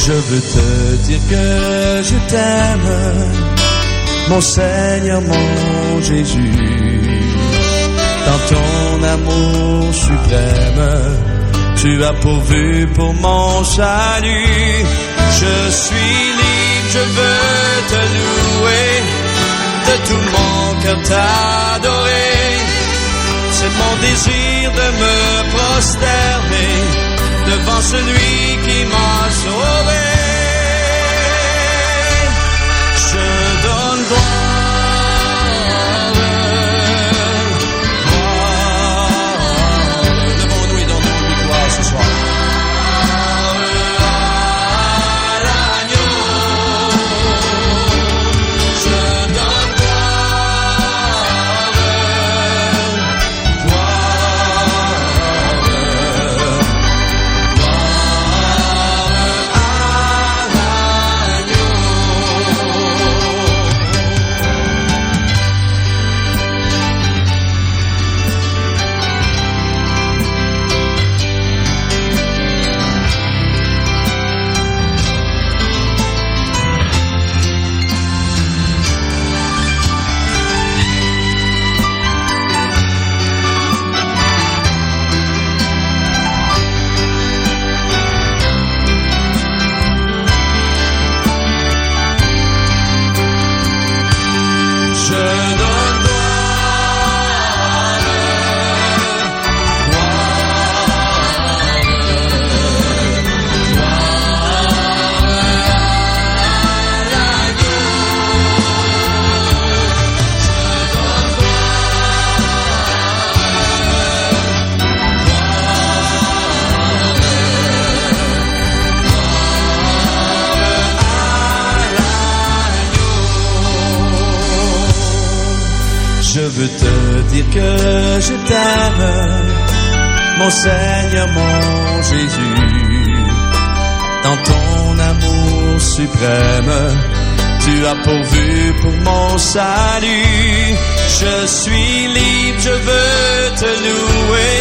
Je veux te dire que je t'aime, mon Seigneur, mon Jésus. Dans ton amour suprême, tu as pourvu pour mon salut. Je suis libre, je veux te louer, de tout mon cœur t'adorer. C'est mon désir de me prosterner devant celui qui m'a sauvé. Je donne gloire, levons-nous et donnons lui gloire ce soir. Je veux te dire que je t'aime, mon Seigneur, mon Jésus. Dans ton amour suprême, tu as pourvu pour mon salut. Je suis libre, je veux te louer,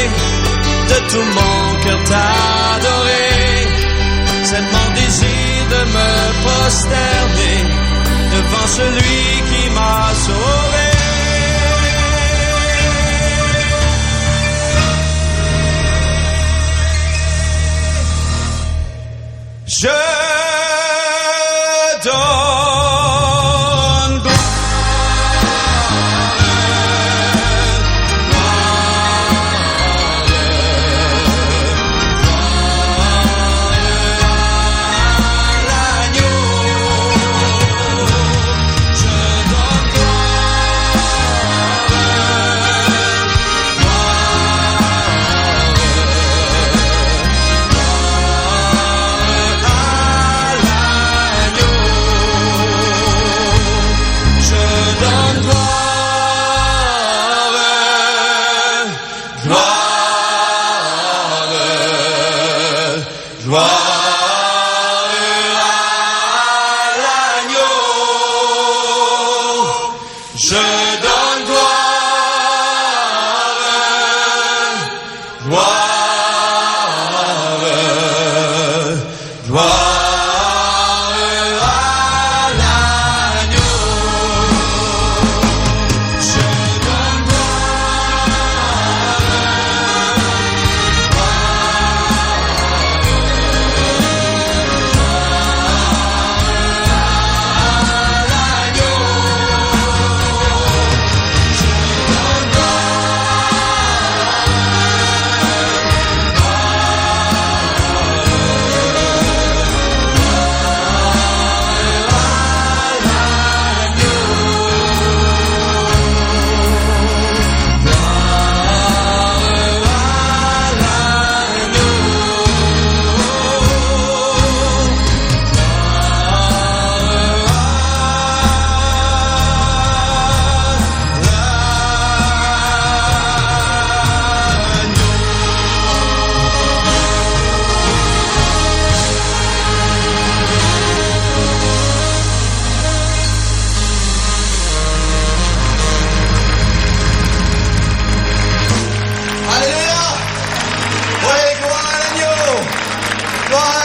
de tout mon cœur t'adorer. C'est mon désir de me prosterner devant celui qui m'a sauvé. Je donne gloire,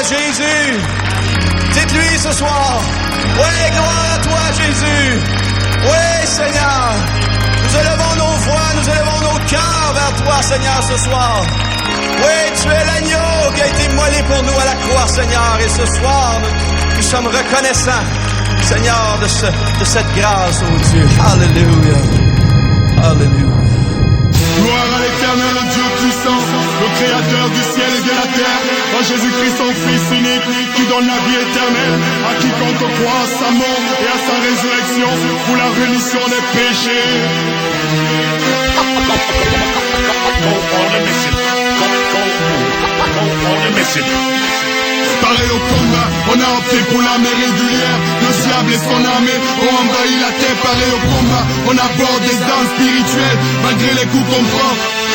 Jésus. lui ce soir. Oui, gloire à toi, Jésus. Oui, Seigneur. Nous élevons nos voix, nous élevons nos cœurs vers toi, Seigneur, ce soir. Oui, tu es l'agneau qui a été immolé pour nous à la croix, Seigneur. Et ce soir, nous sommes reconnaissants, Seigneur, de cette grâce, oh Dieu. Alléluia. Alléluia. Gloire à l'Éternel, le Dieu puissant, le Créateur du ciel et de la terre, en Jésus-Christ son Fils unique, qui donne la vie éternelle à quiconque croit à sa mort et à sa résurrection pour la rémission des péchés. Pareil au combat, on a opté pour l'armée régulière. Le diable et son armée ont envahi la terre. Pareil au combat, on aborde des armes spirituelles. Malgré les coups qu'on prend,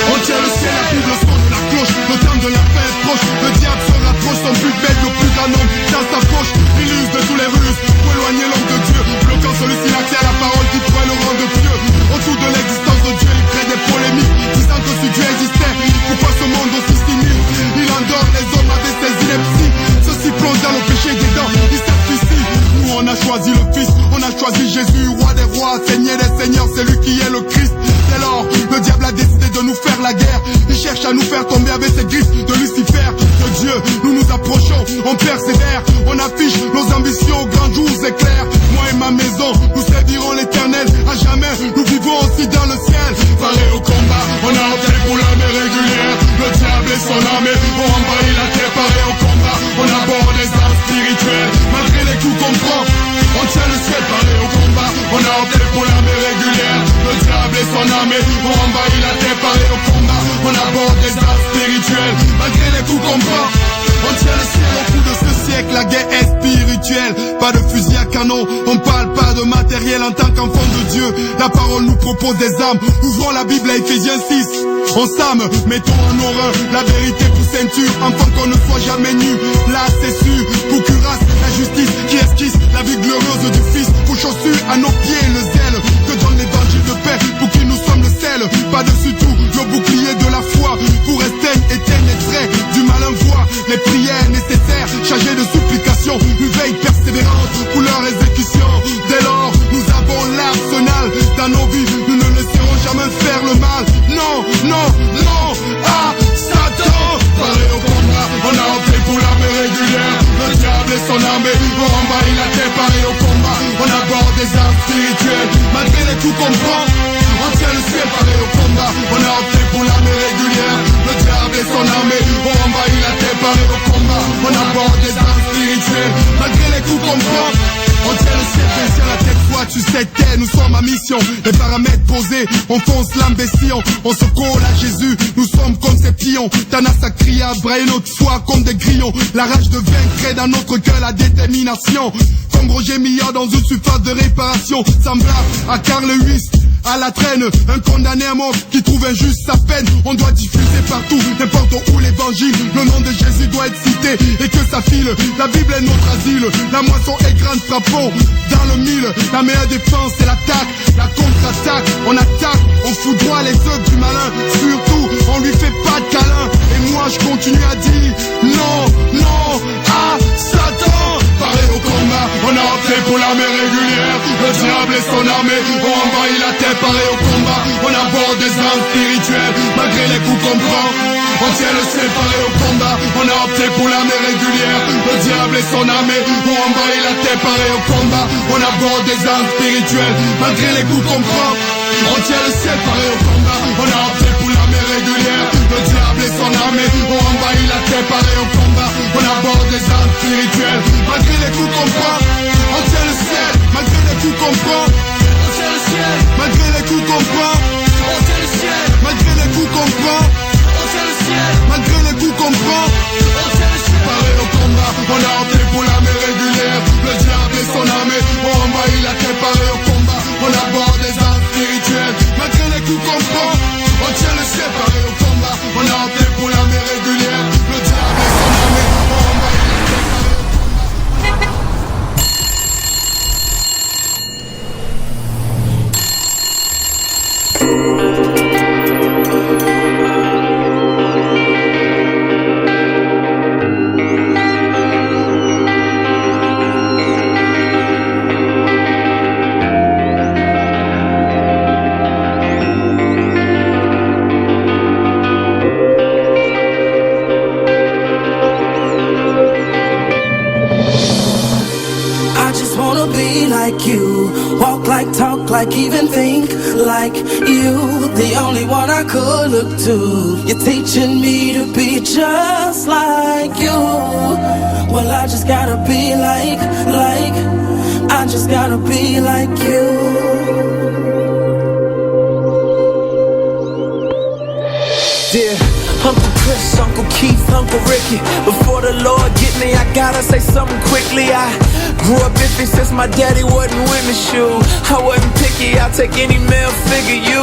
on tient le ciel, la Bible, le son de la cloche. Le temps de la fin est proche, le diable se rapproche. Son but bête, le plus grand nombre dans sa poche. Il use de tous les ruses pour éloigner l'homme de Dieu, bloquant celui-ci l'accès à la parole qui pourrait le rendre pieux. Autour de l'existence de Dieu, il crée des polémiques, disant que si Dieu existait, pourquoi ce monde aussi cynique? Il endort les hommes avec ses inepties. Ceux-ci plongent dans le péché des dents, ils sacrifient. Nous on a choisi le Fils, on a choisi Jésus, roi des rois, Seigneur des seigneurs, c'est lui qui est le Christ. Dès lors, le diable a décidé de nous faire la guerre. Il cherche à nous faire tomber avec ses griffes de Lucifer. De Dieu, nous nous approchons, on persévère, on affiche nos ambitions, grands jours éclairs. Moi et ma maison, nous servirons l'Éternel à jamais. Nous vivons aussi dans le ciel. Pareil au combat, on a opté pour l'armée régulière. Le diable et son armée ont envahi la terre. Pareil au combat, on aborde des armes spirituelles. Malgré les coups qu'on prend, on tient le ciel. Pareil au combat, on a opté pour l'armée régulière. Le diable et son armée ont envahi la terre. Pareil au combat, on aborde des armes spirituelles. Malgré les coups qu'on prend, on tient le ciel. Au bout de ce siècle, la guerre est spirituelle. Pas de fusil à canon, on parle pas de matériel. En tant qu'enfant de Dieu, la parole nous propose des armes. Ouvrons la Bible à Ephésiens 6. On s'arme, mettons en horreur la vérité pour ceinture, afin qu'on ne soit jamais nu. Là c'est sûr, pour cuirasse, la justice qui esquisse la vie glorieuse du Fils. Pour chaussures à nos pieds, le zèle que donne l'évangile de paix, pour qui nous sommes le sel. Par-dessus tout, le bouclier de la foi, pour éteindre les traits du malin voix. Les prières nécessaires, chargées de supplications, une veille persévérante pour leur exécution. Dès lors, nous avons l'arsenal dans nos vies, nous ne laisserons jamais faire le mal. Non, non, non, à Satan. Pareil au combat, on a opté pour l'armée régulière. Le diable et son armée ont envahi la terre. Pareil au combat, on aborde des armes spirituelles. Malgré les coups qu'on prend, on tient le ciel. Pareil au combat, on a opté pour l'armée régulière. Le diable et son armée ont envahi la terre. Pareil au combat, on aborde des armes spirituelles. Malgré les coups qu'on prend, on tient le ciel, sur la tête, toi tu sais que nous sommes à mission. Les paramètres posés, on fonce l'imbécile. On se colle à Jésus, nous sommes comme ces pions. Tanas a crié à brailler notre foi comme des grillons. La rage de vaincre crée dans notre cœur la détermination. Comme Roger Millard dans une surface de réparation. Semblable à Carl Lewis, à la traîne, un condamné à mort qui trouve injuste sa peine. On doit diffuser partout, n'importe où l'évangile. Le nom de Jésus doit être cité et que ça file. La Bible est notre asile, la moisson est grande, frappons dans le mille. La meilleure défense c'est l'attaque, la contre-attaque. On attaque, on foudroie les œuvres du malin. Surtout, on lui fait pas de câlin. Et moi je continue à dire non, non, à Satan. Pareil au combat, on a opté pour l'armée régulière. Le diable et son armée ont envahi la terre. Pareil au combat, on aborde des armes spirituelles. Malgré les coups qu'on prend, on tient le ciel. Pareil au combat, on a opté pour l'armée régulière. Le diable et son armée ont envahi la terre. Pareil au combat, on aborde des armes spirituelles. Malgré les coups qu'on prend, on tient le ciel. Pareil au combat, on a opté pour l'armée régulière. Le diable et son armée ont envahi la terre. Pareil au combat, on aborde des armes spirituelles. Malgré les coups qu'on prend, on tient le ciel. Malgré les coups qu'on prend, on tient le ciel. Malgré les coups qu'on prend, on tient le ciel. Malgré les coups qu'on prend, on tient le ciel. Malgré les coups qu'on prend, on tient le ciel. Pareil au combat, on a opté pour l'armée régulière. Le diable et son armée ont envahi la terre. Pareil au combat, on aborde des armes spirituelles. Malgré les coups qu'on prend, on tient le ciel. Pareil au combat, on a opté pour l'armée régulière. Le diable et son armée ont envahi la terre. like you. Walk like, talk like, even think like you. The only one I could look to. You're teaching me to be just like you. Well, I just gotta be like, I just gotta be like you. Dear Uncle Chris, Uncle Keith, Uncle Ricky, before the Lord get me, I gotta say something quickly. I grew up iffy since my daddy wasn't with me, shoot. I wasn't picky, I'll take any male figure. You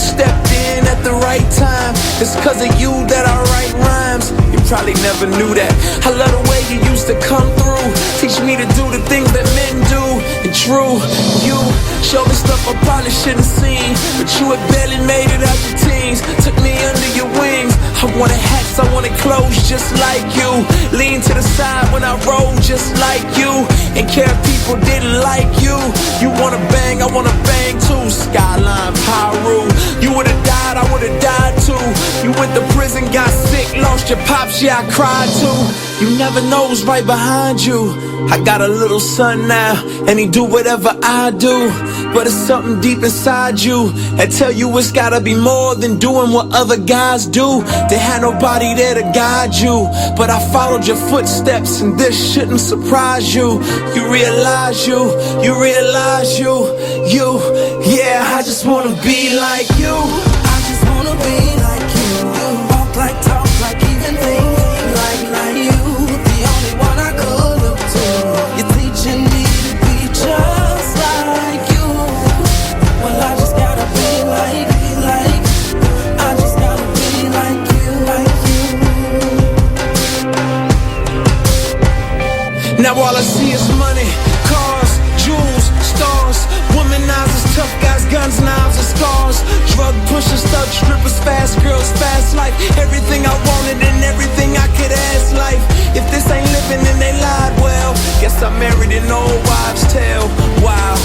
stepped in at the right time. It's cause of you that I write rhymes. You probably never knew that. I love the way you used to come through. Teach me to do the things that men do. And true, you showed me stuff I probably shouldn't seen, but you had barely made it out the teens. Took me under your wings. I wanted hats, I wanted clothes just like you. Lean to the side when I roll just like you. And care if people didn't like you. You wanna bang, I wanna bang too. Skyline, Pyru. You would've died, I would've died too. You went to prison, got sick, lost your pops, yeah, I cried too. You never know who's right behind you. I got a little son now, and he do whatever I do. But it's something deep inside you that tell you it's gotta be more than doing what other guys do. They had nobody there to guide you, but I followed your footsteps, and this shouldn't surprise you. You realize you, yeah, I just wanna be like you. I just wanna be like you. Walk like, talk like, even think like you. The only one I could look to. You're teaching me to be just like you. Well, I just gotta be like, I just gotta be like you. Now all I see is money, cars, jewels, stars, womanizers, tough guys, guns, knives, and scars. Drug pushers, thug strippers, fast girls, fast life. Everything I wanted and everything I could ask life. If this ain't living, then they lied. Well, guess I married an old wives' tale. Wow,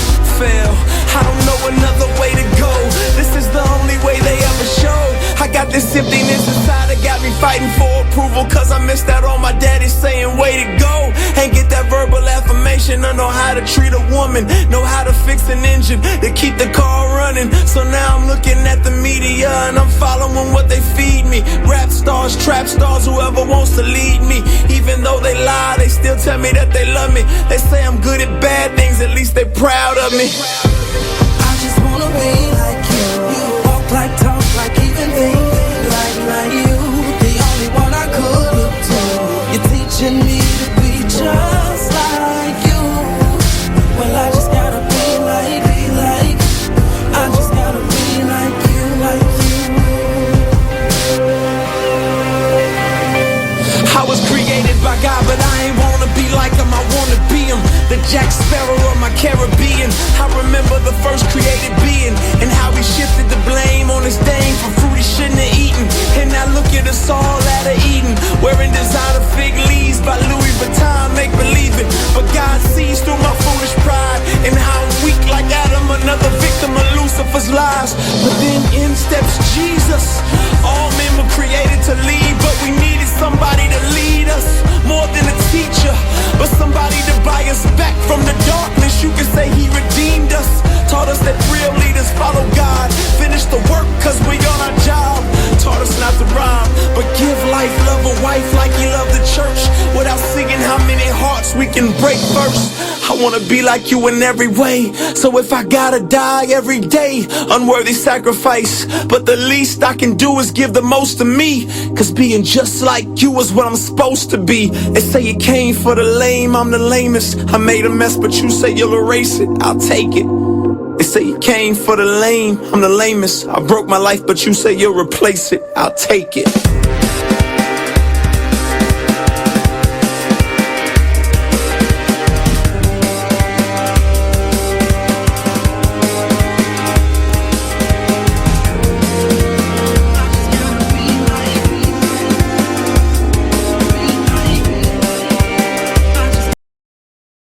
fail. I don't know another way to go. This is the only way they ever showed. I got this emptiness inside that got me fighting for approval, cause I missed out on my daddy saying way to go. Ain't get that verbal affirmation. I know how to treat a woman, know how to fix an engine to keep the car running. So now I'm looking at the media and I'm following what they feed me. Rap stars, trap stars, whoever wants to lead me. Even though they lie, they still tell me that they love me. They say I'm good at bad things, at least they proud of me. I just wanna be like you. Walk like, talk like, even think like you. The only one I could look to. You're teaching me to be just like you. Well, I just gotta be like, I just gotta be like you. I was created by God, but I ain't wanna be like him, I wanna be him. The Jack Sparrow of my Caribbean. I remember the first created being, and how he shifted the blame on his dame for fruit he shouldn't have eaten. And now look at us all out of Eden, wearing designer fig leaves by Louis Vuitton, make believe it. But God sees through my foolish pride, and how I'm weak like Adam, another victim of Lucifer's lies. But then in steps Jesus. All men were created to lead, but we needed somebody to lead us, more than a teacher, but somebody to buy us back from the darkness. You can say he redeemed us, taught us that real leaders follow God, finish the work cause we on our job. Taught us not to rhyme, but give life, love a wife like he loved the church, without singing how many hearts we can break first. I wanna be like you in every way, so if I gotta die every day, unworthy sacrifice, but the least I can do is give the most to me, cause being just like you is what I'm supposed to be. They say you came for the lame, I'm the lamest. I made a mess, but you say you'll erase it, I'll take it. They say you came for the lame, I'm the lamest. I broke my life, but you say you'll replace it, I'll take it.